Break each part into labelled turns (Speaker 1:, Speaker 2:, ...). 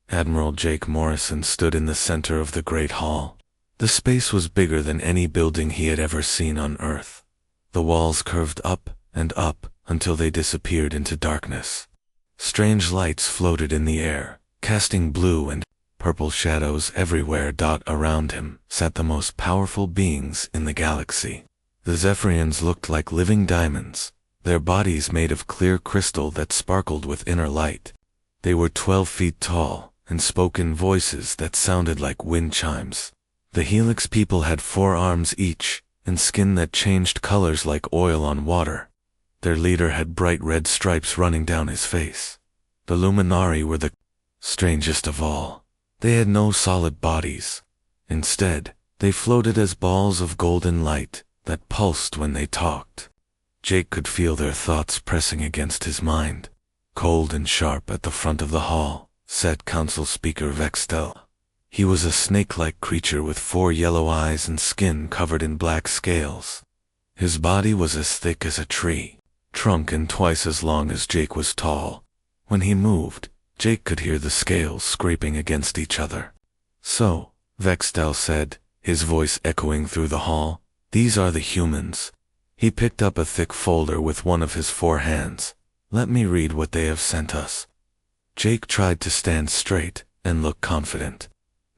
Speaker 1: Admiral Jake Morrison stood in the center of the great hall. The space was bigger than any building he had ever seen on Earth. The walls curved up and up until they disappeared into darkness. Strange lights floated in the air, casting blue and purple shadows everywhere. Around him sat the most powerful beings in the galaxy. The Zephyrians looked like living diamonds, their bodies made of clear crystal that sparkled with inner light. They were 12 feet tall and spoke in voices that sounded like wind chimes. The Helix people had 4 arms each and skin that changed colors like oil on water. Their leader had bright red stripes running down his face. The Luminari were the strangest of all. They had no solid bodies. Instead, they floated as balls of golden light that pulsed when they talked. Jake could feel their thoughts pressing against his mind. Cold and sharp at the front of the hall sat Council Speaker Vextel. He was a snake-like creature with 4 yellow eyes and skin covered in black scales. His body was as thick as a tree, trunk and twice as long as Jake was tall. When he moved, Jake could hear the scales scraping against each other. "So," Vextel said, his voice echoing through the hall, "these are the humans." He picked up a thick folder with one of his 4 hands. "Let me read what they have sent us." Jake tried to stand straight and look confident.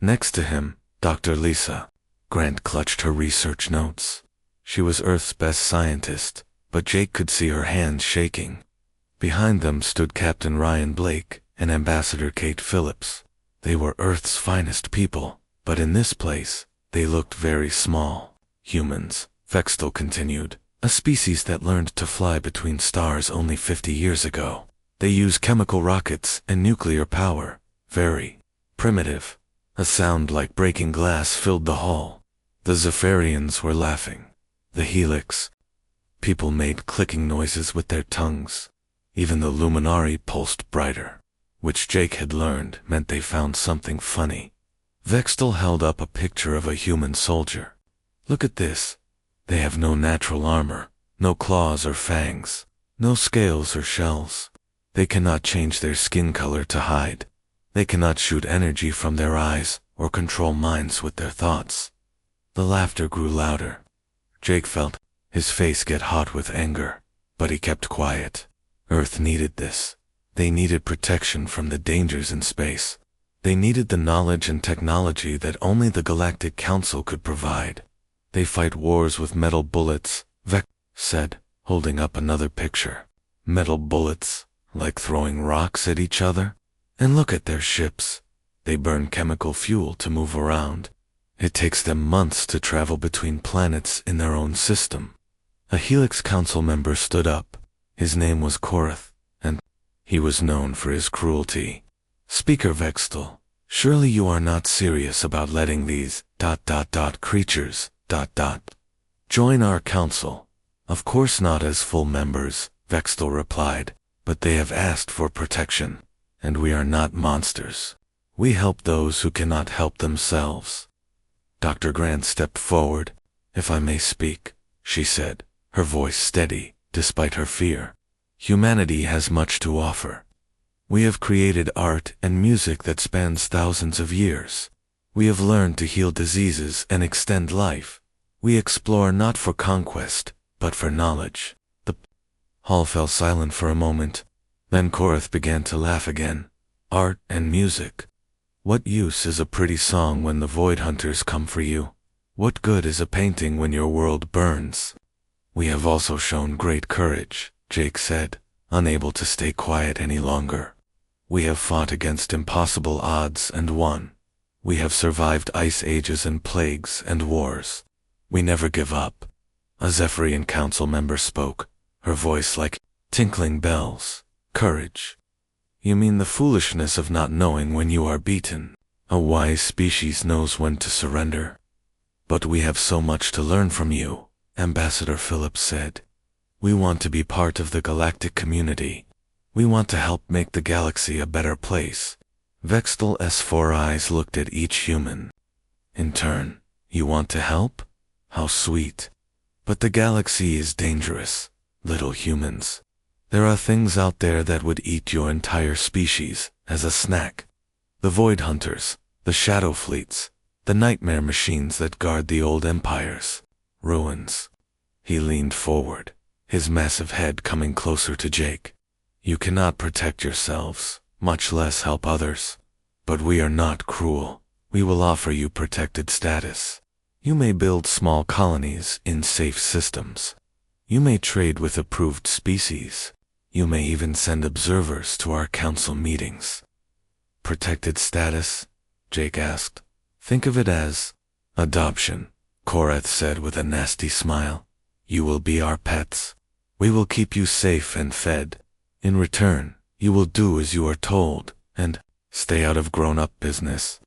Speaker 1: Next to him, Dr. Lisa Grant clutched her research notes. She was Earth's best scientist, but Jake could see her hands shaking. Behind them stood Captain Ryan Blake and Ambassador Kate Phillips. They were Earth's finest people, but in this place, they looked very small. "Humans," Vextel continued, "a species that learned to fly between stars only 50 years ago. They use chemical rockets and nuclear power. Very primitive." A sound like breaking glass filled the hall. The Zephyrians were laughing. The Helix people made clicking noises with their tongues. Even the Luminari pulsed brighter, which Jake had learned meant they found something funny. Vextel held up a picture of a human soldier. "Look at this. They have no natural armor, no claws or fangs, no scales or shells. They cannot change their skin color to hide. They cannot shoot energy from their eyes or control minds with their thoughts." The laughter grew louder. Jake felt his face get hot with anger, but he kept quiet. Earth needed this. They needed protection from the dangers in space. They needed the knowledge and technology that only the Galactic Council could provide. "They fight wars with metal bullets," Vec said, holding up another picture. "Metal bullets, like throwing rocks at each other? And look at their ships. They burn chemical fuel to move around. It takes them months to travel between planets in their own system." A Helix Council member stood up. His name was Korath, and he was known for his cruelty. "Speaker Vextel, surely you are not serious about letting these ... creatures ... join our council?" "Of course not as full members," Vextel replied, "but they have asked for protection. And we are not monsters. We help those who cannot help themselves." Dr. Grant stepped forward. "If I may speak," she said, her voice steady despite her fear. "Humanity has much to offer. We have created art and music that spans thousands of years. We have learned to heal diseases and extend life. We explore not for conquest, but for knowledge." The hall fell silent for a moment. Then Korath began to laugh again. "Art and music. What use is a pretty song when the Void Hunters come for you? What good is a painting when your world burns?" "We have also shown great courage," Jake said, unable to stay quiet any longer. "We have fought against impossible odds and won. We have survived ice ages and plagues and wars. We never give up." A Zephyrian council member spoke, her voice like tinkling bells. "Courage? You mean the foolishness of not knowing when you are beaten. A wise species knows when to surrender." "But we have so much to learn from you," Ambassador Phillips said. "We want to be part of the galactic community. We want to help make the galaxy a better place." Vextel's 4 eyes looked at each human. "In turn, you want to help? How sweet. But the galaxy is dangerous, little humans. There are things out there that would eat your entire species as a snack. The Void Hunters, the Shadow Fleets, the nightmare machines that guard the old empire's ruins. He leaned forward, his massive head coming closer to Jake. You cannot protect yourselves, much less help others. But we are not cruel. We will offer you protected status. You may build small colonies in safe systems. You may trade with approved species. You may even send observers to our council meetings. Protected status? Jake asked. Think of it as adoption, Korath said with a nasty smile. You will be our pets. We will keep you safe and fed. In return, you will do as you are told, and stay out of grown-up business.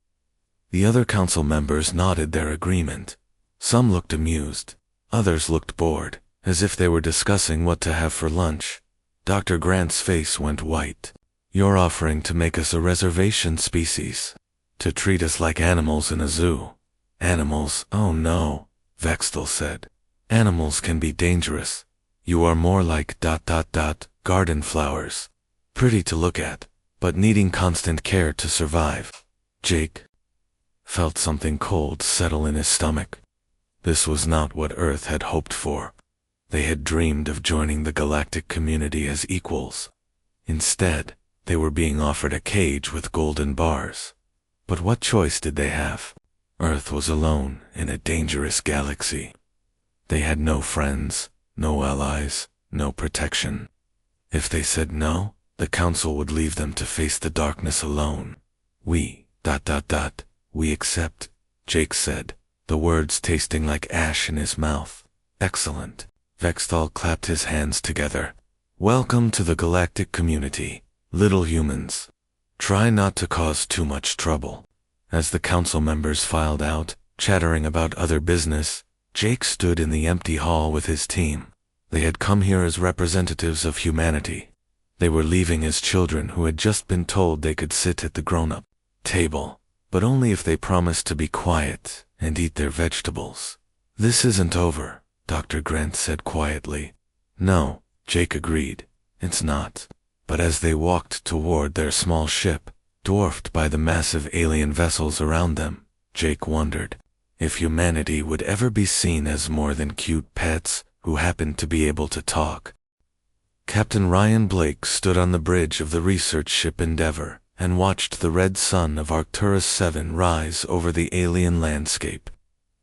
Speaker 1: The other council members nodded their agreement. Some looked amused. Others looked bored, as if they were discussing what to have for lunch. Dr. Grant's face went white. You're offering to make us a reservation species. To treat us like animals in a zoo. Animals? Oh no, Vextel said. Animals can be dangerous. You are more like ... garden flowers. Pretty to look at, but needing constant care to survive. Jake felt something cold settle in his stomach. This was not what Earth had hoped for. They had dreamed of joining the galactic community as equals. Instead, they were being offered a cage with golden bars. But what choice did they have? Earth was alone in a dangerous galaxy. They had no friends, no allies, no protection. If they said no, the council would leave them to face the darkness alone. We accept, Jake said, the words tasting like ash in his mouth. Excellent. Vextal clapped his hands together. Welcome to the galactic community, little humans. Try not to cause too much trouble. As the council members filed out, chattering about other business, Jake stood in the empty hall with his team. They had come here as representatives of humanity. They were leaving as children who had just been told they could sit at the grown-up table, but only if they promised to be quiet and eat their vegetables. This isn't over, Dr. Grant said quietly. No, Jake agreed. It's not. But as they walked toward their small ship, dwarfed by the massive alien vessels around them, Jake wondered if humanity would ever be seen as more than cute pets who happened to be able to talk. Captain Ryan Blake stood on the bridge of the research ship Endeavor and watched the red sun of Arcturus 7 rise over the alien landscape.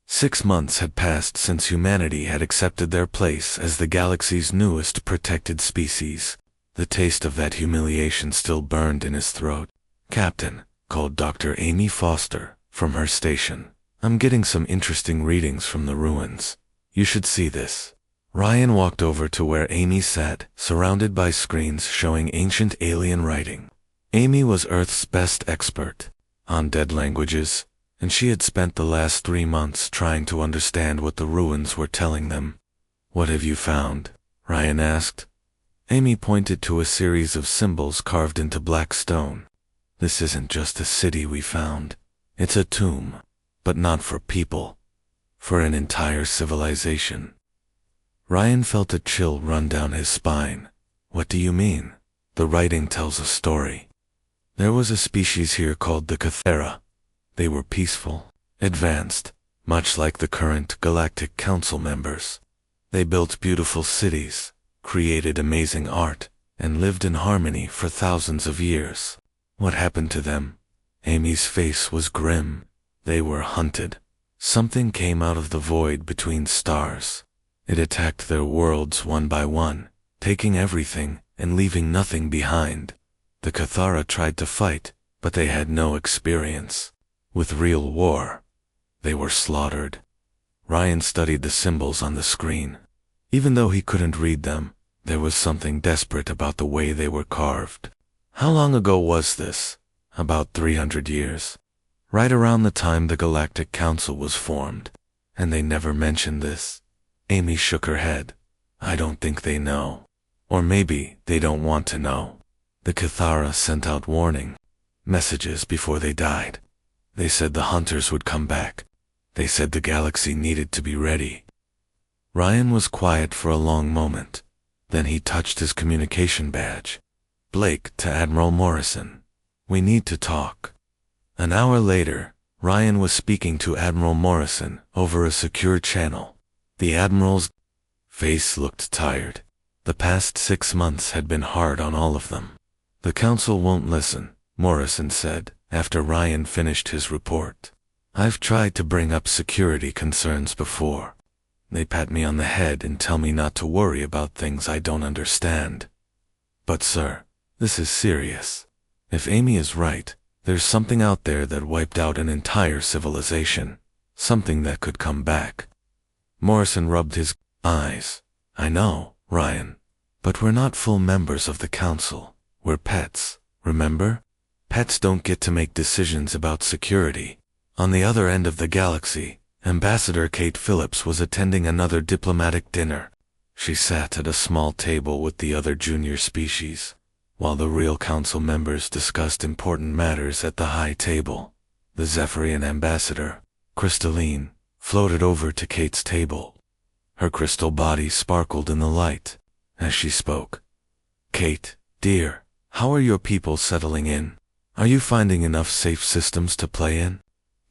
Speaker 1: 6 months had passed since humanity had accepted their place as the galaxy's newest protected species. The taste of that humiliation still burned in his throat. Captain, called Dr. Amy Foster from her station. I'm getting some interesting readings from the ruins. You should see this. Ryan walked over to where Amy sat, surrounded by screens showing ancient alien writing. Amy was Earth's best expert on dead languages, and she had spent the last 3 months trying to understand what the ruins were telling them. What have you found? Ryan asked. Amy pointed to a series of symbols carved into black stone. This isn't just a city we found. It's a tomb, but not for people. For an entire civilization. Ryan felt a chill run down his spine. What do you mean? The writing tells a story. There was a species here called the Cathera. They were peaceful, advanced, much like the current Galactic Council members. They built beautiful cities, created amazing art, and lived in harmony for thousands of years. What happened to them? Amy's face was grim. They were hunted. Something came out of the void between stars. It attacked their worlds one by one, taking everything and leaving nothing behind. The Cathara tried to fight, but they had no experience with real war. They were slaughtered. Ryan studied the symbols on the screen. Even though he couldn't read them, there was something desperate about the way they were carved. How long ago was this? About 300 years. Right around the time the Galactic Council was formed. And they never mentioned this. Amy shook her head. I don't think they know. Or maybe they don't want to know. The Cathara sent out warning messages before they died. They said the hunters would come back. They said the galaxy needed to be ready. Ryan was quiet for a long moment. Then he touched his communication badge. Blake to Admiral Morrison. We need to talk. An hour later, Ryan was speaking to Admiral Morrison over a secure channel. The Admiral's face looked tired. The past 6 months had been hard on all of them. The Council won't listen, Morrison said, after Ryan finished his report. I've tried to bring up security concerns before. They pat me on the head and tell me not to worry about things I don't understand. But sir, this is serious. If Amy is right, there's something out there that wiped out an entire civilization. Something that could come back. Morrison rubbed his eyes. I know, Ryan. But we're not full members of the Council. We're pets, remember? Pets don't get to make decisions about security. On the other end of the galaxy, Ambassador Kate Phillips was attending another diplomatic dinner. She sat at a small table with the other junior species, while the real Council members discussed important matters at the high table. The Zephyrian ambassador, Crystalline, floated over to Kate's table. Her crystal body sparkled in the light as she spoke. Kate, dear, how are your people settling in? Are you finding enough safe systems to play in?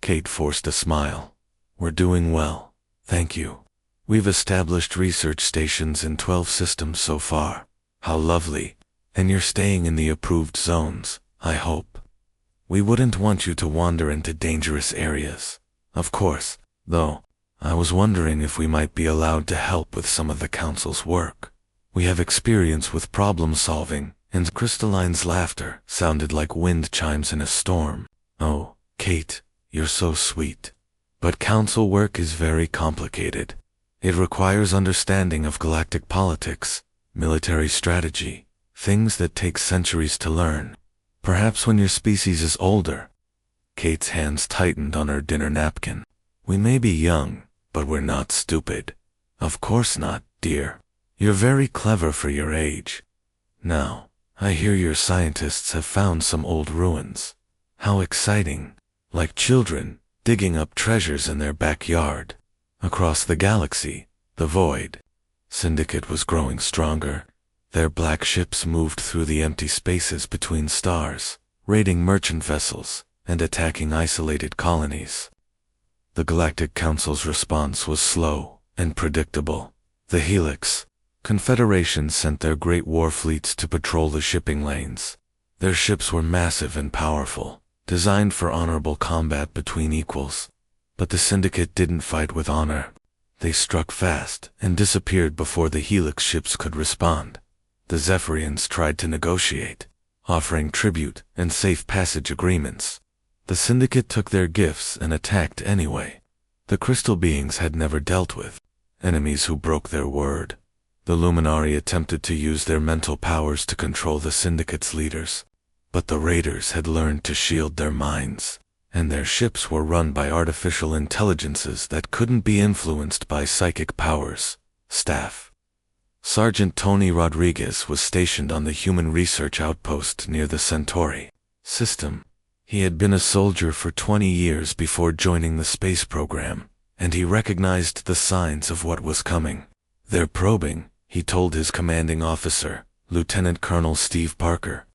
Speaker 1: Kate forced a smile. We're doing well, thank you. We've established research stations in 12 systems so far. How lovely. And you're staying in the approved zones, I hope. We wouldn't want you to wander into dangerous areas. Of course, though, I was wondering if we might be allowed to help with some of the Council's work. We have experience with problem solving, and Crystalline's laughter sounded like wind chimes in a storm. Oh, Kate, you're so sweet. But Council work is very complicated. It requires understanding of galactic politics, military strategy, things that take centuries to learn. Perhaps when your species is older. Kate's hands tightened on her dinner napkin. We may be young, but we're not stupid. Of course not, dear. You're very clever for your age. Now, I hear your scientists have found some old ruins. How exciting. Like children, digging up treasures in their backyard. Across the galaxy, the void. Syndicate was growing stronger. Their black ships moved through the empty spaces between stars, raiding merchant vessels and attacking isolated colonies. The Galactic Council's response was slow and predictable. The Helix, Confederation sent their great war fleets to patrol the shipping lanes. Their ships were massive and powerful, designed for honorable combat between equals. But the Syndicate didn't fight with honor. They struck fast and disappeared before the Helix ships could respond. The Zephyrians tried to negotiate, offering tribute and safe passage agreements. The Syndicate took their gifts and attacked anyway. The crystal beings had never dealt with enemies who broke their word. The Luminari attempted to use their mental powers to control the Syndicate's leaders. But the raiders had learned to shield their minds, and their ships were run by artificial intelligences that couldn't be influenced by psychic powers. Staff. Sergeant Tony Rodriguez was stationed on the human research outpost near the Centauri system. He had been a soldier for 20 years before joining the space program, and he recognized the signs of what was coming. They're probing, he told his commanding officer, Lieutenant Colonel Steve Parker.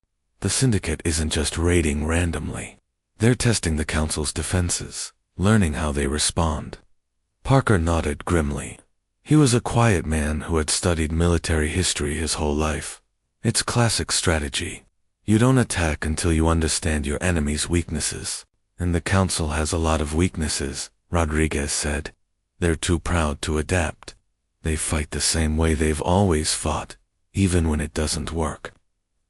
Speaker 1: The Syndicate isn't just raiding randomly. They're testing the Council's defenses, learning how they respond. Parker nodded grimly. He was a quiet man who had studied military history his whole life. It's classic strategy. You don't attack until you understand your enemy's weaknesses. And the Council has a lot of weaknesses, Rodriguez said. They're too proud to adapt. They fight the same way they've always fought, even when it doesn't work.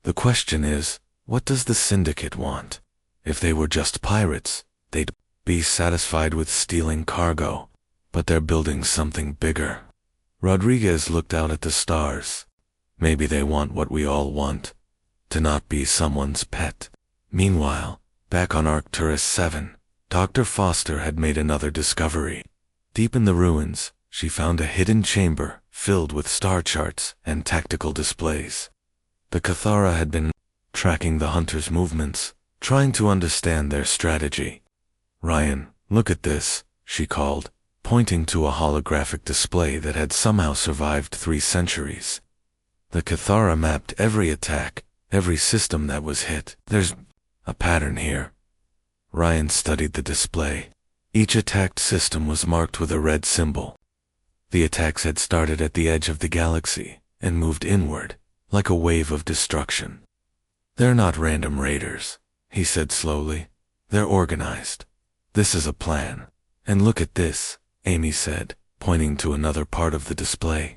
Speaker 1: The question is, what does the Syndicate want? If they were just pirates, they'd be satisfied with stealing cargo. But they're building something bigger. Rodriguez looked out at the stars. Maybe they want what we all want. To not be someone's pet. Meanwhile, back on Arcturus 7, Dr. Foster had made another discovery. Deep in the ruins, she found a hidden chamber filled with star charts and tactical displays. The Cathara had been tracking the hunters' movements, trying to understand their strategy. Ryan, look at this, she called, pointing to a holographic display that had somehow survived 3 centuries. The Cathara mapped every attack, every system that was hit. There's a pattern here. Ryan studied the display. Each attacked system was marked with a red symbol. The attacks had started at the edge of the galaxy and moved inward, like a wave of destruction. "They're not random raiders," he said slowly. "They're organized. This is a plan. And look at this," Amy said, pointing to another part of the display.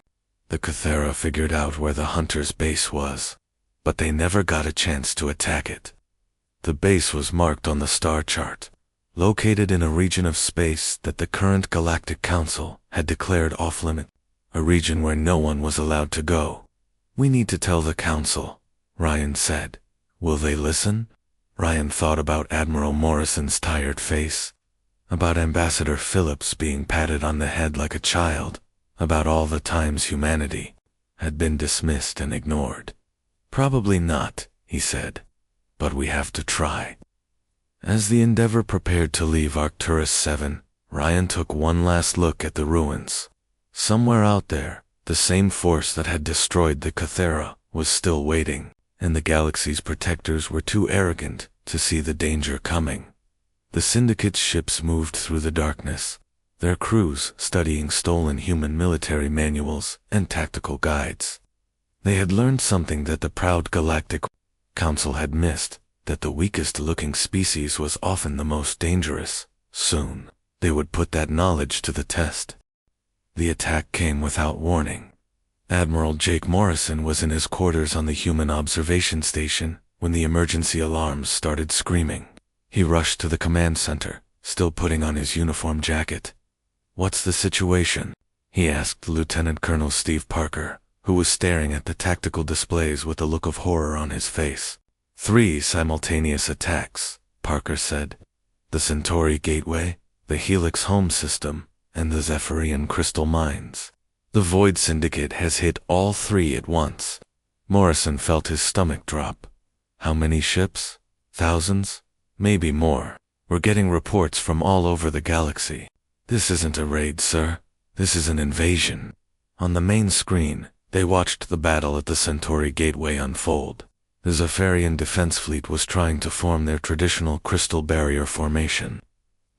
Speaker 1: The Cathera figured out where the hunters' base was, but they never got a chance to attack it. The base was marked on the star chart, located in a region of space that the current Galactic Council had declared off-limit, a region where no one was allowed to go. "We need to tell the Council," Ryan said. "Will they listen?" Ryan thought about Admiral Morrison's tired face, about Ambassador Phillips being patted on the head like a child, about all the times humanity had been dismissed and ignored. "Probably not," he said, "but we have to try." As the Endeavor prepared to leave Arcturus 7, Ryan took one last look at the ruins. Somewhere out there, the same force that had destroyed the Cathera was still waiting, and the galaxy's protectors were too arrogant to see the danger coming. The Syndicate's ships moved through the darkness, their crews studying stolen human military manuals and tactical guides. They had learned something that the proud Galactic Council had missed, that the weakest-looking species was often the most dangerous. Soon, they would put that knowledge to the test. The attack came without warning. Admiral Jake Morrison was in his quarters on the human observation station when the emergency alarms started screaming. He rushed to the command center, still putting on his uniform jacket. "What's the situation?" he asked Lieutenant Colonel Steve Parker, who was staring at the tactical displays with a look of horror on his face. "3 simultaneous attacks," Parker said. "The Centauri Gateway, the Helix Home System, and the Zephyrian Crystal Mines. The Void Syndicate has hit all 3 at once." Morrison felt his stomach drop. "How many ships? Thousands? Maybe more. We're getting reports from all over the galaxy." "This isn't a raid, sir. This is an invasion." On the main screen, they watched the battle at the Centauri Gateway unfold. The Zephyrian defense fleet was trying to form their traditional crystal barrier formation.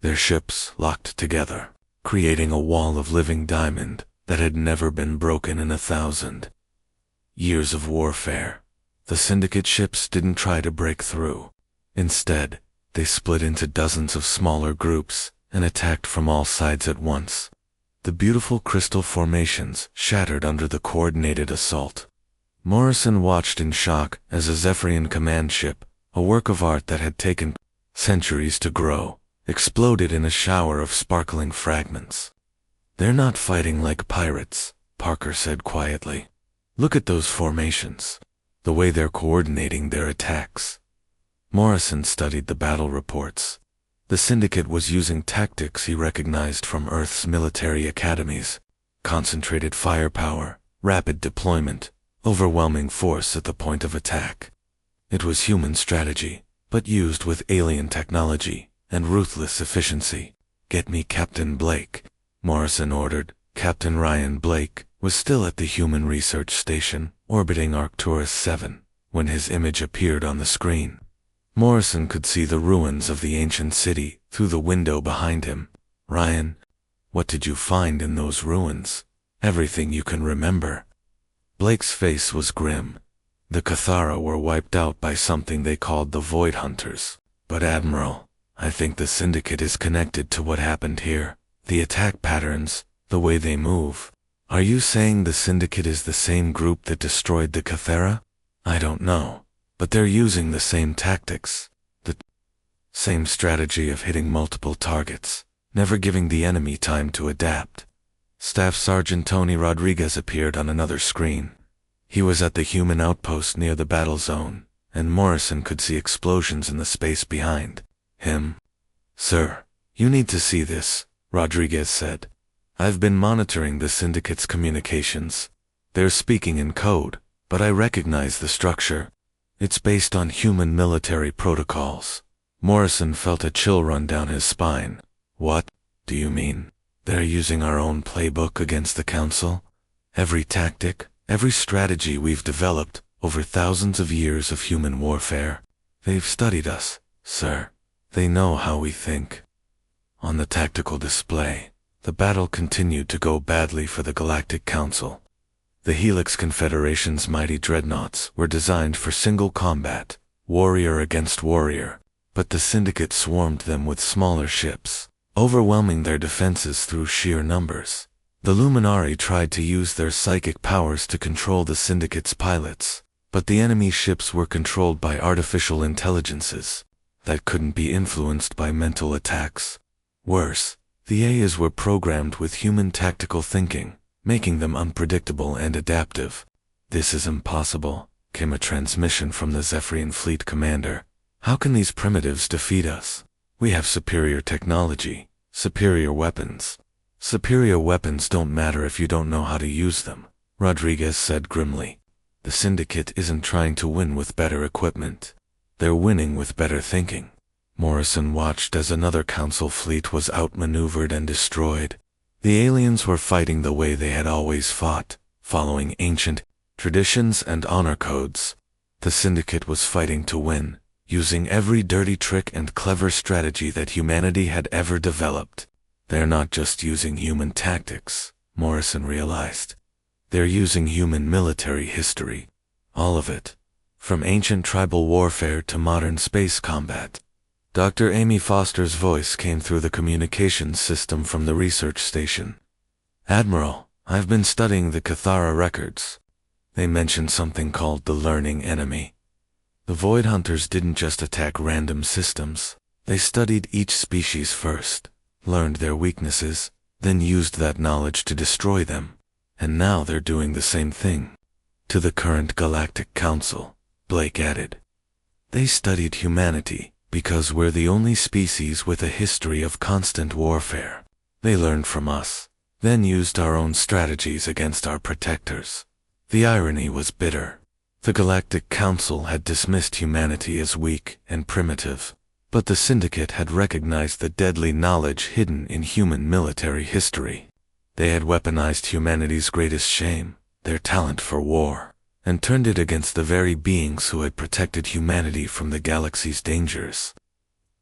Speaker 1: Their ships locked together, creating a wall of living diamond that had never been broken in 1,000 years of warfare. The Syndicate ships didn't try to break through. Instead, they split into dozens of smaller groups and attacked from all sides at once. The beautiful crystal formations shattered under the coordinated assault. Morrison watched in shock as a Zephyrian command ship, a work of art that had taken centuries to grow, exploded in a shower of sparkling fragments. "They're not fighting like pirates," Parker said quietly. "Look at those formations, the way they're coordinating their attacks." Morrison studied the battle reports. The Syndicate was using tactics he recognized from Earth's military academies: concentrated firepower, rapid deployment, overwhelming force at the point of attack. It was human strategy, but used with alien technology and ruthless efficiency. "Get me Captain Blake," Morrison ordered. Captain Ryan Blake was still at the Human Research Station, orbiting Arcturus 7, when his image appeared on the screen. Morrison could see the ruins of the ancient city through the window behind him. "Ryan, what did you find in those ruins?" "Everything you can remember." Blake's face was grim. "The Cathara were wiped out by something they called the Void Hunters. But Admiral, I think the Syndicate is connected to what happened here. The attack patterns, the way they move." "Are you saying the Syndicate is the same group that destroyed the Cathara?" "I don't know, but they're using the same tactics. The same strategy of hitting multiple targets, never giving the enemy time to adapt." Staff Sergeant Tony Rodriguez appeared on another screen. He was at the human outpost near the battle zone, and Morrison could see explosions in the space behind him. "Sir, you need to see this," Rodriguez said. "I've been monitoring the Syndicate's communications. They're speaking in code, but I recognize the structure. It's based on human military protocols." Morrison felt a chill run down his spine. "What do you mean? They're using our own playbook against the Council? Every tactic, every strategy we've developed over thousands of years of human warfare. They've studied us, sir. They know how we think. On the tactical display, the battle continued to go badly for the Galactic Council. The Helix Confederation's mighty dreadnoughts were designed for single combat, warrior against warrior, but the Syndicate swarmed them with smaller ships, overwhelming their defenses through sheer numbers. The Luminari tried to use their psychic powers to control the Syndicate's pilots, but the enemy ships were controlled by artificial intelligences that couldn't be influenced by mental attacks. Worse, the AIs were programmed with human tactical thinking, making them unpredictable and adaptive. "This is impossible," came a transmission from the Zephyrian fleet commander. "How can these primitives defeat us? We have superior technology, superior weapons." "Superior weapons don't matter if you don't know how to use them," Rodriguez said grimly. "The Syndicate isn't trying to win with better equipment. They're winning with better thinking." Morrison watched as another council fleet was outmaneuvered and destroyed. The aliens were fighting the way they had always fought, following ancient traditions and honor codes. The Syndicate was fighting to win, using every dirty trick and clever strategy that humanity had ever developed. They're not just using human tactics, Morrison realized. They're using human military history. All of it. From ancient tribal warfare to modern space combat. Dr. Amy Foster's voice came through the communications system from the research station. "Admiral, I've been studying the Cathara records. They mentioned something called the learning enemy. The Void Hunters didn't just attack random systems. They studied each species first, learned their weaknesses, then used that knowledge to destroy them. And now they're doing the same thing to the current Galactic Council," Blake added. "They studied humanity because we're the only species with a history of constant warfare. They learned from us, then used our own strategies against our protectors." The irony was bitter. The Galactic Council had dismissed humanity as weak and primitive, but the Syndicate had recognized the deadly knowledge hidden in human military history. They had weaponized humanity's greatest shame, their talent for war, and turned it against the very beings who had protected humanity from the galaxy's dangers.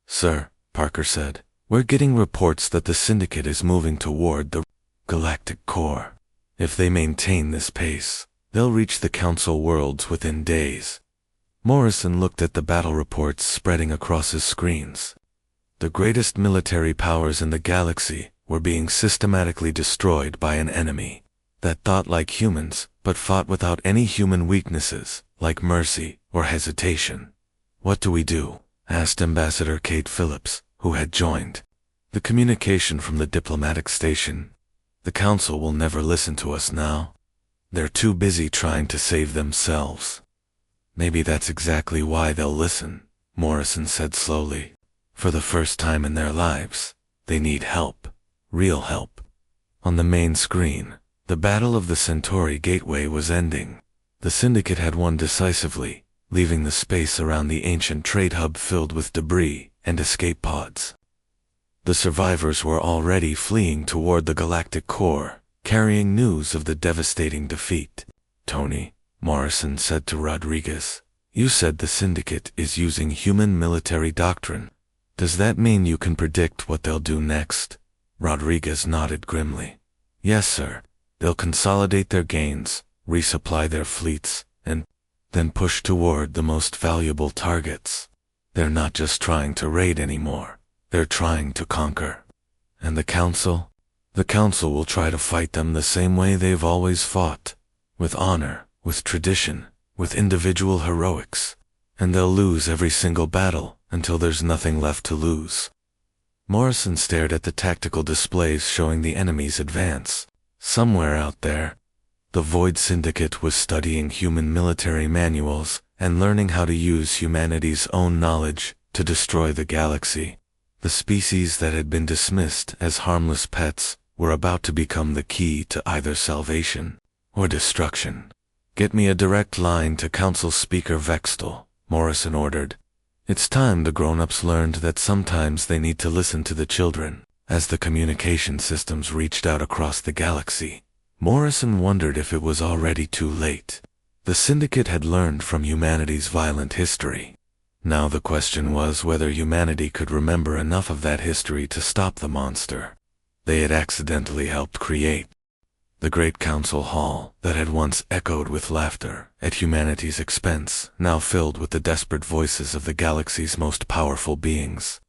Speaker 1: "Sir," Parker said, "we're getting reports that the Syndicate is moving toward the galactic core. If they maintain this pace, they'll reach the Council worlds within days." Morrison looked at the battle reports spreading across his screens. The greatest military powers in the galaxy were being systematically destroyed by an enemy that thought like humans, but fought without any human weaknesses, like mercy or hesitation. "What do we do?" asked Ambassador Kate Phillips, who had joined. The communication from the diplomatic station. "The Council will never listen to us now. They're too busy trying to save themselves." "Maybe that's exactly why they'll listen," Morrison said slowly. "For the first time in their lives, they need help. Real help." On the main screen, the Battle of the Centauri Gateway was ending. The Syndicate had won decisively, leaving the space around the ancient trade hub filled with debris and escape pods. The survivors were already fleeing toward the galactic core, carrying news of the devastating defeat. "Tony," Morrison said to Rodriguez, "you said the Syndicate is using human military doctrine. Does that mean you can predict what they'll do next?" Rodriguez nodded grimly. "Yes, sir. They'll consolidate their gains, resupply their fleets, and then push toward the most valuable targets. They're not just trying to raid anymore. They're trying to conquer. And the Council? The Council will try to fight them the same way they've always fought, with honor, with tradition, with individual heroics. And they'll lose every single battle until there's nothing left to lose." Morrison stared at the tactical displays showing the enemy's advance. Somewhere out there, the Void Syndicate was studying human military manuals and learning how to use humanity's own knowledge to destroy the galaxy. The species that had been dismissed as harmless pets were about to become the key to either salvation or destruction. "Get me a direct line to Council Speaker Vextel," Morrison ordered. It's time the grown-ups learned that sometimes they need to listen to the children. As the communication systems reached out across the galaxy, Morrison wondered if it was already too late. The Syndicate had learned from humanity's violent history. Now the question was whether humanity could remember enough of that history to stop the monster they had accidentally helped create. The great council hall, that had once echoed with laughter at humanity's expense, now filled with the desperate voices of the galaxy's most powerful beings.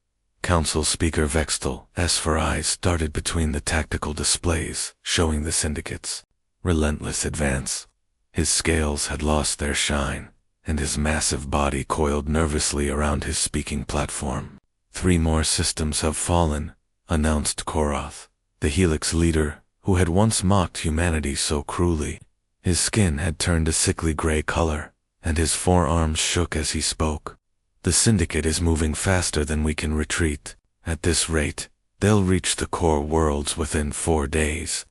Speaker 1: Council Speaker Vextel, S for eyes, darted between the tactical displays, showing the syndicate's relentless advance. His scales had lost their shine, and his massive body coiled nervously around his speaking platform. 3 more systems have fallen, announced Koroth, the Helix leader, who had once mocked humanity so cruelly. His skin had turned a sickly gray color, and his forearms shook as he spoke. The syndicate is moving faster than we can retreat. At this rate, they'll reach the core worlds within 4 days.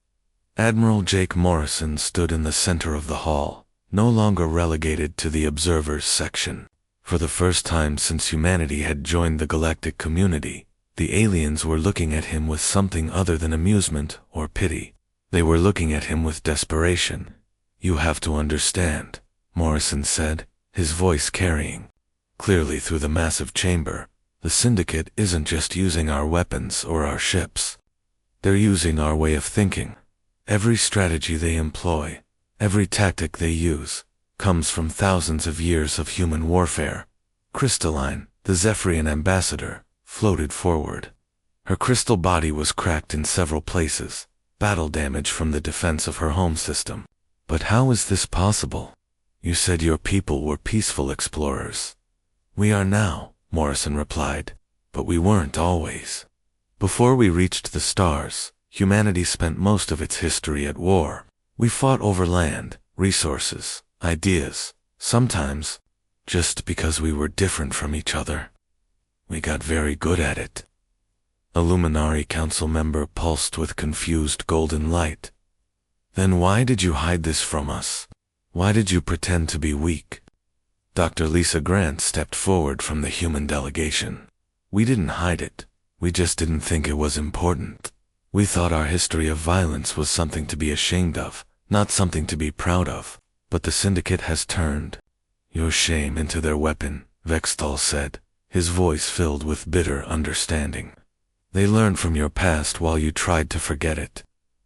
Speaker 1: Admiral Jake Morrison stood in the center of the hall, no longer relegated to the observers section. For the first time since humanity had joined the galactic community, the aliens were looking at him with something other than amusement or pity. They were looking at him with desperation. "You have to understand," Morrison said, his voice carrying clearly through the massive chamber. "The syndicate isn't just using our weapons or our ships. They're using our way of thinking. Every strategy they employ, every tactic they use, comes from thousands of years of human warfare." Crystalline, the Zephyrian ambassador, floated forward. Her crystal body was cracked in several places, battle damage from the defense of her home system. "But how is this possible? You said your people were peaceful explorers." "We are now," Morrison replied, "but we weren't always. Before we reached the stars, humanity spent most of its history at war. We fought over land, resources, ideas, sometimes just because we were different from each other. We got very good at it." A Luminary Council member pulsed with confused golden light. "Then why did you hide this from us? Why did you pretend to be weak?" Dr. Lisa Grant stepped forward from the human delegation. "We didn't hide it. We just didn't think it was important. We thought our history of violence was something to be ashamed of, not something to be proud of. But the syndicate has turned your shame into their weapon," Vextal said, his voice filled with bitter understanding. "They learned from your past while you tried to forget it."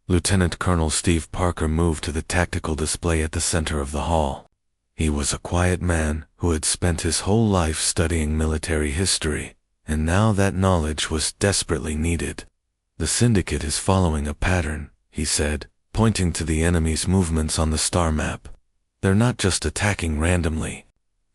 Speaker 1: Lieutenant Colonel Steve Parker moved to the tactical display at the center of the hall. He was a quiet man who had spent his whole life studying military history, and now that knowledge was desperately needed. "The syndicate is following a pattern," he said, pointing to the enemy's movements on the star map. "They're not just attacking randomly.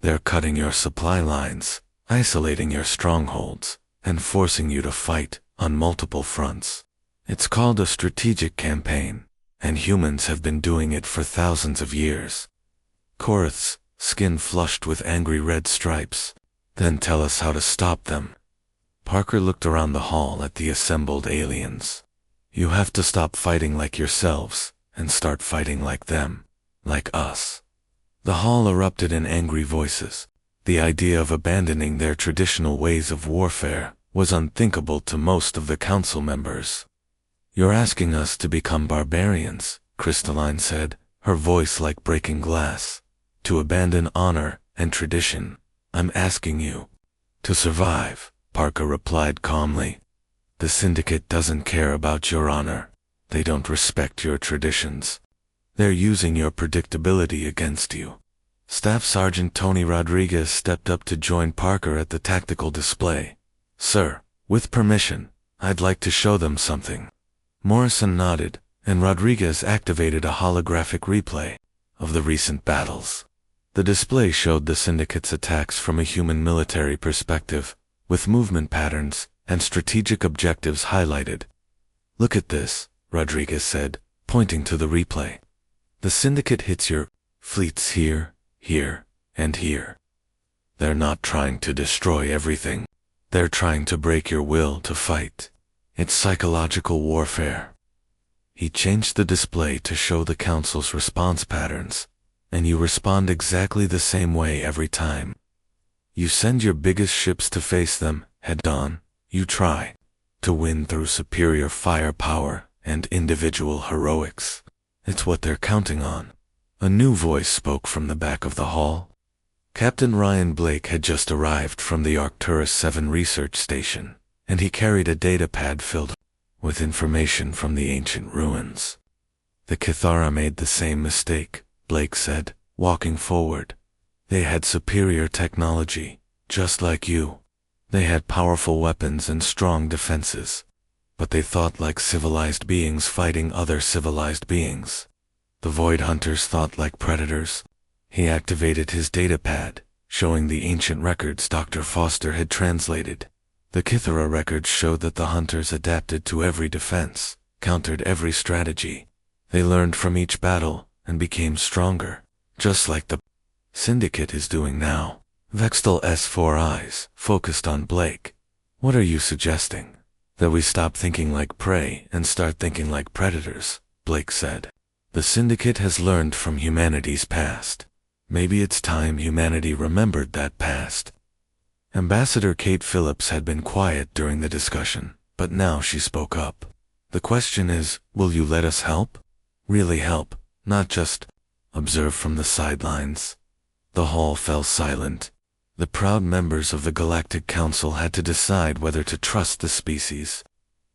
Speaker 1: They're cutting your supply lines, isolating your strongholds, and forcing you to fight on multiple fronts. It's called a strategic campaign, and humans have been doing it for thousands of years." Koroth's skin flushed with angry red stripes. "Then tell us how to stop them." Parker looked around the hall at the assembled aliens. "You have to stop fighting like yourselves, and start fighting like them, like us." The hall erupted in angry voices. The idea of abandoning their traditional ways of warfare was unthinkable to most of the council members. "You're asking us to become barbarians," Crystalline said, her voice like breaking glass. "To abandon honor and tradition. I'm asking you to survive," Parker replied calmly. "The syndicate doesn't care about your honor. They don't respect your traditions. They're using your predictability against you." Staff Sergeant Tony Rodriguez stepped up to join Parker at the tactical display. "Sir, with permission, I'd like to show them something." Morrison nodded, and Rodriguez activated a holographic replay of the recent battles. The display showed the syndicate's attacks from a human military perspective, with movement patterns and strategic objectives highlighted. "Look at this," Rodriguez said, pointing to the replay. "The syndicate hits your fleets here, here, and here. They're not trying to destroy everything. They're trying to break your will to fight. It's psychological warfare." He changed the display to show the council's response patterns, and you respond exactly the same way every time. You send your biggest ships to face them head-on. You try to win through superior firepower and individual heroics. It's what they're counting on. A new voice spoke from the back of the hall. Captain Ryan Blake had just arrived from the Arcturus 7 research station, and he carried a datapad filled with information from the ancient ruins. The Kithara made the same mistake, Blake said, walking forward. They had superior technology, just like you. They had powerful weapons and strong defenses. But they thought like civilized beings fighting other civilized beings. The Void Hunters thought like predators. He activated his datapad, showing the ancient records Dr. Foster had translated. The Kithara records showed that the Hunters adapted to every defense, countered every strategy. They learned from each battle and became stronger, just like the Syndicate is doing now. Vextal's 4 eyes focused on Blake. What are you suggesting? That we stop thinking like prey and start thinking like predators, Blake said. The Syndicate has learned from humanity's past. Maybe it's time humanity remembered that past. Ambassador Kate Phillips had been quiet during the discussion, but now she spoke up. The question is, will you let us help? Really help, not just observe from the sidelines. The hall fell silent. The proud members of the Galactic Council had to decide whether to trust the species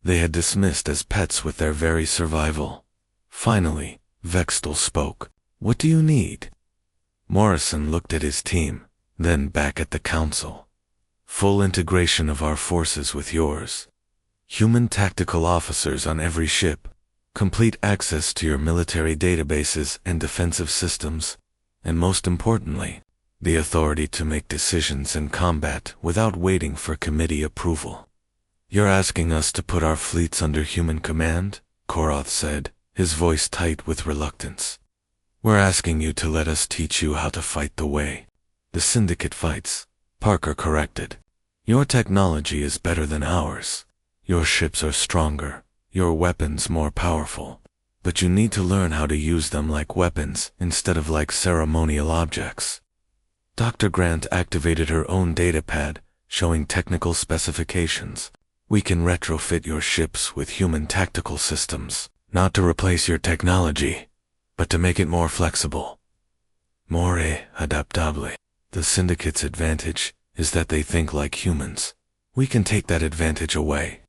Speaker 1: they had dismissed as pets with their very survival. Finally, Vextal spoke. What do you need? Morrison looked at his team, then back at the Council. Full integration of our forces with yours. Human tactical officers on every ship. Complete access to your military databases and defensive systems. And most importantly, the authority to make decisions in combat without waiting for committee approval. You're asking us to put our fleets under human command? Koroth said, his voice tight with reluctance. We're asking you to let us teach you how to fight the way the Syndicate fights, Parker corrected. Your technology is better than ours. Your ships are stronger, your weapons more powerful. But you need to learn how to use them like weapons instead of like ceremonial objects. Dr. Grant activated her own datapad, showing technical specifications. We can retrofit your ships with human tactical systems, not to replace your technology, but to make it more flexible. More adaptable. The Syndicate's advantage is that they think like humans. We can take that advantage away.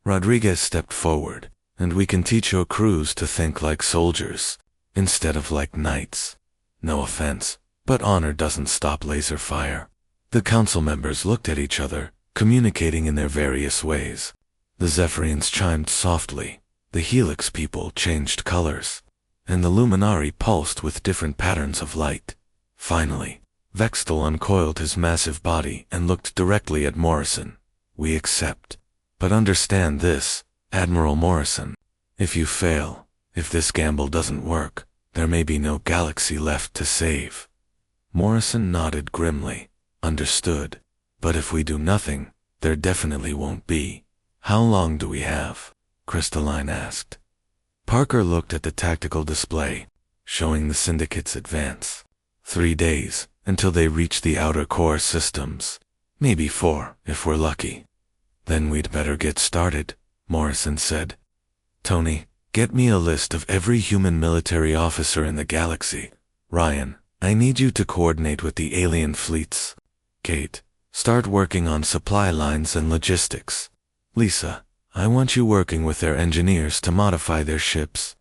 Speaker 1: Rodriguez stepped forward, and we can teach your crews to think like soldiers, instead of like knights. No offense, but honor doesn't stop laser fire. The council members looked at each other, communicating in their various ways. The Zephyrians chimed softly, the Helix people changed colors, and the Luminari pulsed with different patterns of light. Finally, Vextal uncoiled his massive body and looked directly at Morrison. We accept. But understand this, Admiral Morrison. If you fail, if this gamble doesn't work, there may be no galaxy left to save. Morrison nodded grimly. Understood. But if we do nothing, there definitely won't be. How long do we have? Crystalline asked. Parker looked at the tactical display, showing the Syndicate's advance. 3 days, until they reach the outer core systems. Maybe 4, if we're lucky. Then we'd better get started, Morrison said. Tony, get me a list of every human military officer in the galaxy. Ryan, I need you to coordinate with the alien fleets. Kate, start working on supply lines and logistics. Lisa, I want you working with their engineers to modify their ships.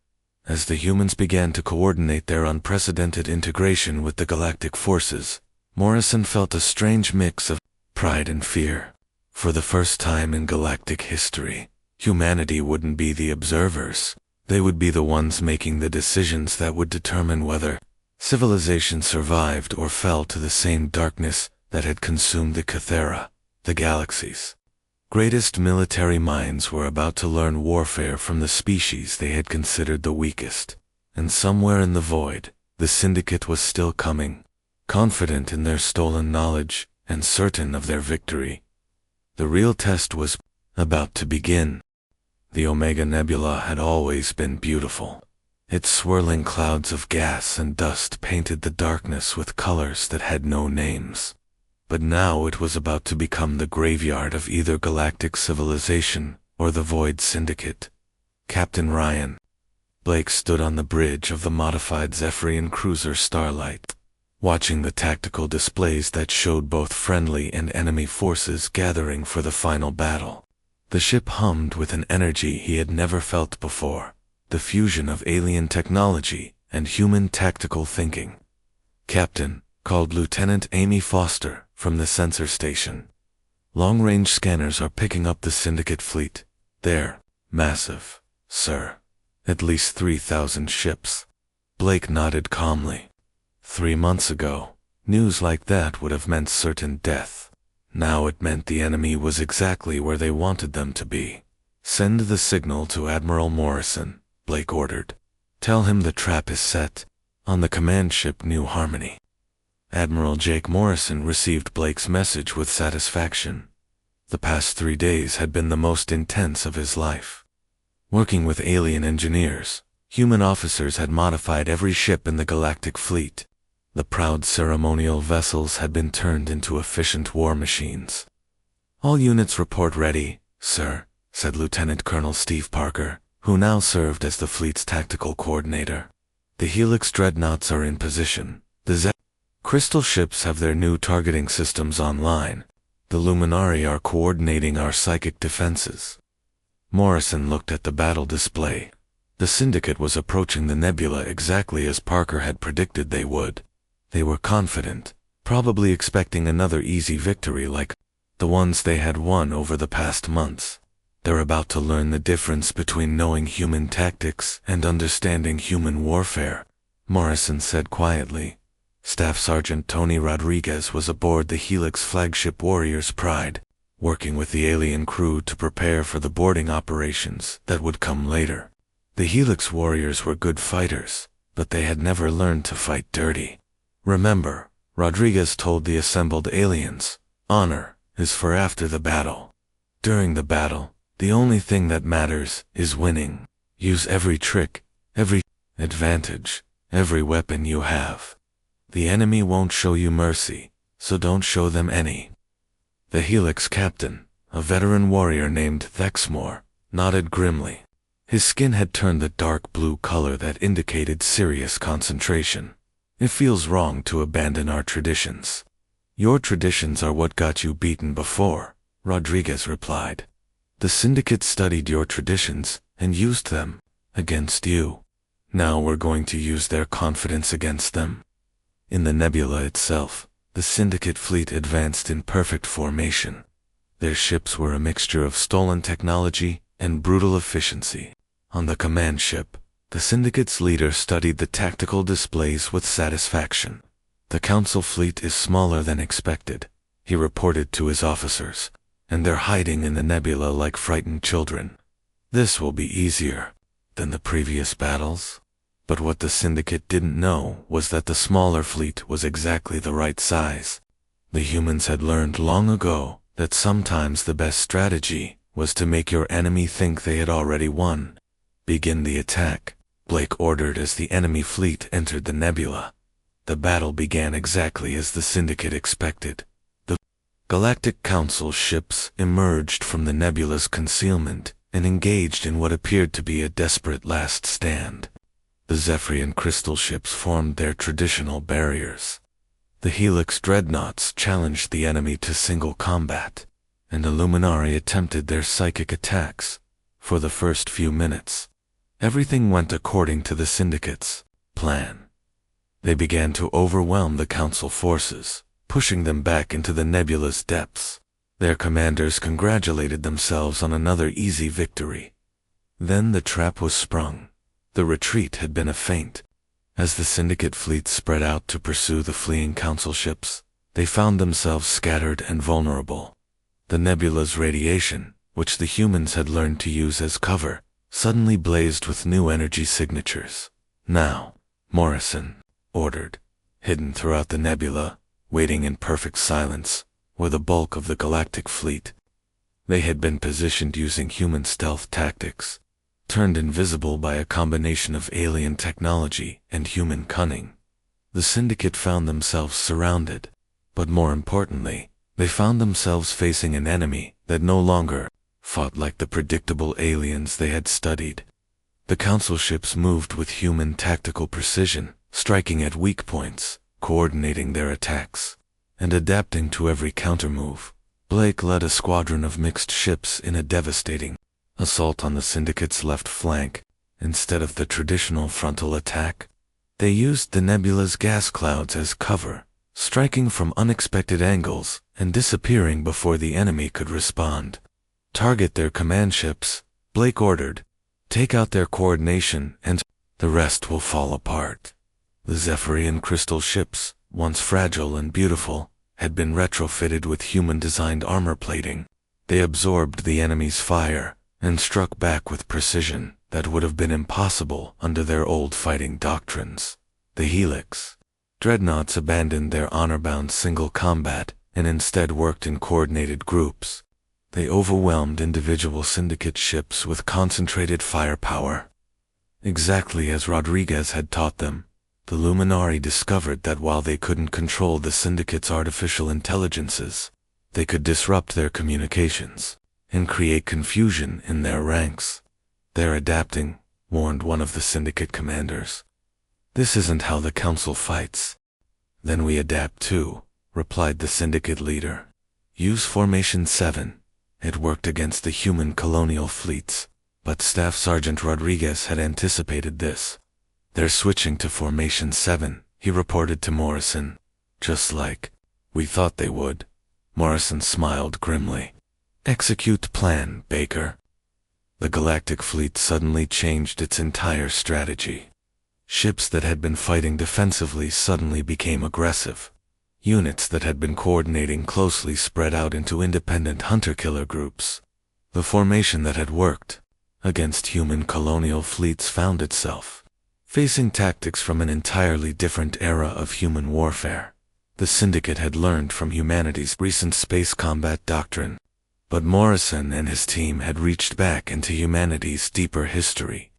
Speaker 1: As the humans began to coordinate their unprecedented integration with the galactic forces, Morrison felt a strange mix of pride and fear. For the first time in galactic history, humanity wouldn't be the observers. They would be the ones making the decisions that would determine whether civilization survived or fell to the same darkness that had consumed the Kithara, the galaxies. Greatest military minds were about to learn warfare from the species they had considered the weakest. And somewhere in the void, the Syndicate was still coming, confident in their stolen knowledge and certain of their victory. The real test was about to begin. The Omega Nebula had always been beautiful. Its swirling clouds of gas and dust painted the darkness with colors that had no names. But now it was about to become the graveyard of either galactic civilization or the Void Syndicate. Captain Ryan. Blake stood on the bridge of the modified Zephyrian cruiser Starlight. watching the tactical displays that showed both friendly and enemy forces gathering for the final battle. The ship hummed with an energy he had never felt before, the fusion of alien technology and human tactical thinking. "Captain," called Lieutenant Amy Foster from the sensor station. "Long-range scanners are picking up the Syndicate fleet. They're massive, sir. At least 3,000 ships." Blake nodded calmly. 3 months ago, news like that would have meant certain death. Now it meant the enemy was exactly where they wanted them to be. "Send the signal to Admiral Morrison," Blake ordered. "Tell him the trap is set on the command ship New Harmony." Admiral Jake Morrison received Blake's message with satisfaction. The past 3 days had been the most intense of his life. Working with alien engineers, human officers had modified every ship in the Galactic fleet. The proud ceremonial vessels had been turned into efficient war machines. "All units report ready, sir," said Lieutenant Colonel Steve Parker, who now served as the fleet's tactical coordinator. "The Helix dreadnoughts are in position. The Crystal ships have their new targeting systems online. The Luminari are coordinating our psychic defenses." Morrison looked at the battle display. The Syndicate was approaching the nebula exactly as Parker had predicted they would. They were confident, probably expecting another easy victory like the ones they had won over the past months. "They're about to learn the difference between knowing human tactics and understanding human warfare," Morrison said quietly. Staff Sergeant Tony Rodriguez was aboard the Helix flagship Warrior's Pride, working with the alien crew to prepare for the boarding operations that would come later. The Helix warriors were good fighters, but they had never learned to fight dirty. "Remember," Rodriguez told the assembled aliens, "honor is for after the battle. During the battle, the only thing that matters is winning. Use every trick, every advantage, every weapon you have. The enemy won't show you mercy, so don't show them any." The Helix captain, a veteran warrior named Thexmore, nodded grimly. His skin had turned the dark blue color that indicated serious concentration. "It feels wrong to abandon our traditions." "Your traditions are what got you beaten before," Rodriguez replied. "The Syndicate studied your traditions and used them against you. Now we're going to use their confidence against them." In the nebula itself, the Syndicate fleet advanced in perfect formation. Their ships were a mixture of stolen technology and brutal efficiency. On the command ship, the Syndicate's leader studied the tactical displays with satisfaction. "The Council fleet is smaller than expected," he reported to his officers, "and they're hiding in the nebula like frightened children. This will be easier than the previous battles." But what the Syndicate didn't know was that the smaller fleet was exactly the right size. The humans had learned long ago that sometimes the best strategy was to make your enemy think they had already won. "Begin the attack," Blake ordered as the enemy fleet entered the nebula. The battle began exactly as the Syndicate expected. The Galactic Council ships emerged from the nebula's concealment and engaged in what appeared to be a desperate last stand. The Zephyrian crystal ships formed their traditional barriers. The Helix dreadnoughts challenged the enemy to single combat, and the Luminari attempted their psychic attacks. For the first few minutes, everything went according to the Syndicate's plan. They began to overwhelm the Council forces, pushing them back into the nebula's depths. Their commanders congratulated themselves on another easy victory. Then the trap was sprung. The retreat had been a feint. As the Syndicate fleet spread out to pursue the fleeing Council ships, they found themselves scattered and vulnerable. The nebula's radiation, which the humans had learned to use as cover, suddenly blazed with new energy signatures. "Now," Morrison ordered. Hidden throughout the nebula, waiting in perfect silence, were the bulk of the Galactic fleet. They had been positioned using human stealth tactics, turned invisible by a combination of alien technology and human cunning. The Syndicate found themselves surrounded, but more importantly, they found themselves facing an enemy that no longer fought like the predictable aliens they had studied. The Council ships moved with human tactical precision, striking at weak points, coordinating their attacks, and adapting to every countermove. Blake led a squadron of mixed ships in a devastating assault on the Syndicate's left flank. Instead of the traditional frontal attack, they used the nebula's gas clouds as cover, striking from unexpected angles and disappearing before the enemy could respond. Target their command ships, Blake ordered. Take out their coordination and the rest will fall apart. The Zephyrian crystal ships, once fragile and beautiful, had been retrofitted with human-designed armor plating. They absorbed the enemy's fire and struck back with precision that would have been impossible under their old fighting doctrines. The Helix dreadnoughts abandoned their honor-bound single combat and instead worked in coordinated groups. They overwhelmed individual Syndicate ships with concentrated firepower. Exactly as Rodriguez had taught them, the Luminari discovered that while they couldn't control the Syndicate's artificial intelligences, they could disrupt their communications and create confusion in their ranks. "They're adapting," warned one of the Syndicate commanders. "This isn't how the Council fights." "Then we adapt too," replied the Syndicate leader. "Use Formation 7. It worked against the human colonial fleets, but Staff Sergeant Rodriguez had anticipated this. "They're switching to Formation 7, he reported to Morrison. "Just like we thought they would." Morrison smiled grimly. "Execute plan, Baker." The Galactic Fleet suddenly changed its entire strategy. Ships that had been fighting defensively suddenly became aggressive. Units that had been coordinating closely spread out into independent hunter-killer groups. The formation that had worked against human colonial fleets found itself facing tactics from an entirely different era of human warfare. The Syndicate had learned from humanity's recent space combat doctrine, but Morrison and his team had reached back into humanity's deeper history,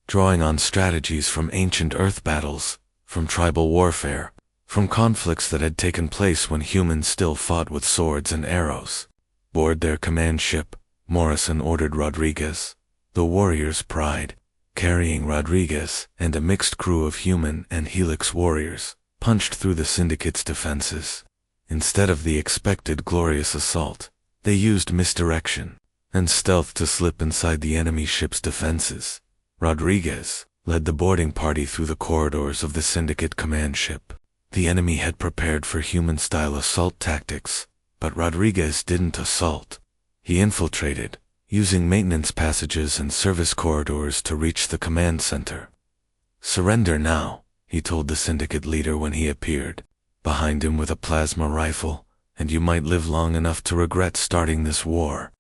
Speaker 1: drawing on strategies from ancient Earth battles, from tribal warfare, from conflicts that had taken place when humans still fought with swords and arrows. "Board their command ship," Morrison ordered Rodriguez. The Warrior's Pride, carrying Rodriguez and a mixed crew of human and Helix warriors, punched through the Syndicate's defenses. Instead of the expected glorious assault, they used misdirection and stealth to slip inside the enemy ship's defenses. Rodriguez led the boarding party through the corridors of the Syndicate command ship. The enemy had prepared for human-style assault tactics, but Rodriguez didn't assault. He infiltrated, using maintenance passages and service corridors to reach the command center. "Surrender now," he told the Syndicate leader when he appeared, behind him with a plasma rifle, "and you might live long enough to regret starting this war."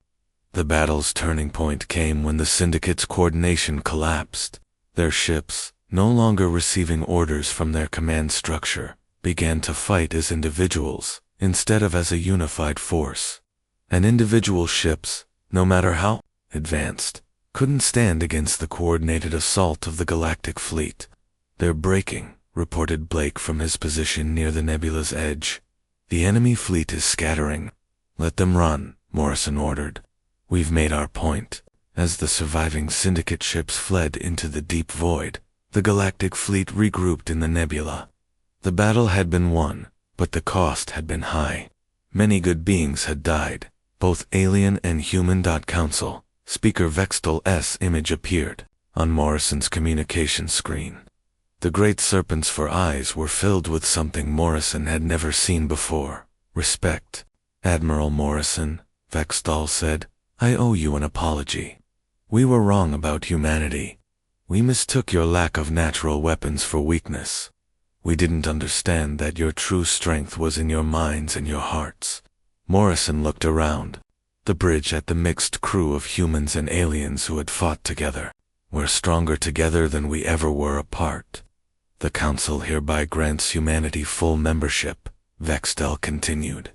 Speaker 1: The battle's turning point came when the Syndicate's coordination collapsed. Their ships, no longer receiving orders from their command structure, began to fight as individuals instead of as a unified force. And individual ships, no matter how advanced, couldn't stand against the coordinated assault of the Galactic Fleet. "They're breaking," reported Blake from his position near the nebula's edge. "The enemy fleet is scattering." "Let them run," Morrison ordered. "We've made our point." As the surviving Syndicate ships fled into the deep void, the Galactic Fleet regrouped in the nebula. The battle had been won, but the cost had been high. Many good beings had died, both alien and human. Council Speaker Vextal's image appeared on Morrison's communication screen. The great serpents for eyes were filled with something Morrison had never seen before. "Respect, Admiral Morrison," Vextal said. "I owe you an apology. We were wrong about humanity. We mistook your lack of natural weapons for weakness. We didn't understand that your true strength was in your minds and your hearts." Morrison looked around. The bridge at the mixed crew of humans and aliens who had fought together. "We're stronger together than we ever were apart. The Council hereby grants humanity full membership," Vextal continued.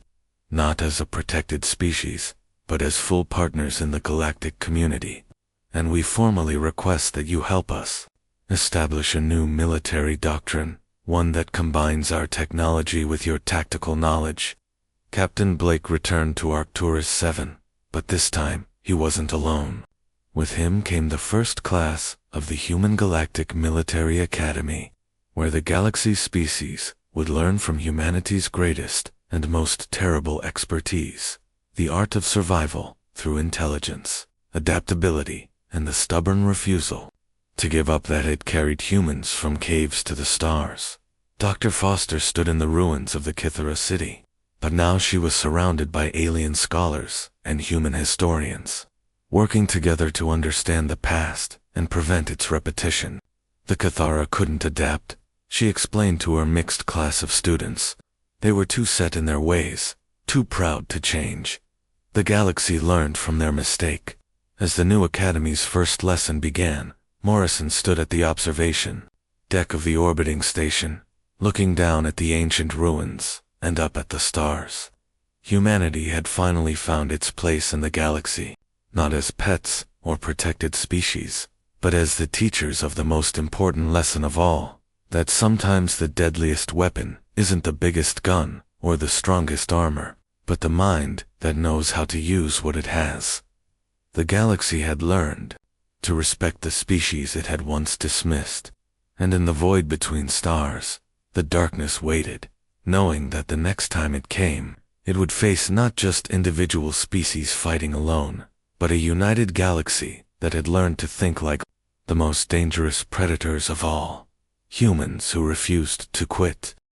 Speaker 1: "Not as a protected species, but as full partners in the galactic community. And we formally request that you help us establish a new military doctrine, one that combines our technology with your tactical knowledge." Captain Blake returned to Arcturus 7, but this time he wasn't alone. With him came the first class of the Human Galactic Military Academy, where the galaxy species would learn from humanity's greatest and most terrible expertise, the art of survival through intelligence, adaptability, and the stubborn refusal to give up that had carried humans from caves to the stars. Dr. Foster stood in the ruins of the Kythera city, but now she was surrounded by alien scholars and human historians, working together to understand the past and prevent its repetition. The Kythera couldn't adapt, she explained to her mixed class of students. They were too set in their ways, too proud to change. The galaxy learned from their mistake. As the new academy's first lesson began, Morrison stood at the observation deck of the orbiting station, looking down at the ancient ruins and up at the stars. Humanity had finally found its place in the galaxy, not as pets or protected species, but as the teachers of the most important lesson of all, that sometimes the deadliest weapon isn't the biggest gun or the strongest armor, but the mind that knows how to use what it has. The galaxy had learned to respect the species it had once dismissed, and in the void between stars, the darkness waited, knowing that the next time it came, it would face not just individual species fighting alone, but a united galaxy that had learned to think like the most dangerous predators of all, humans who refused to quit.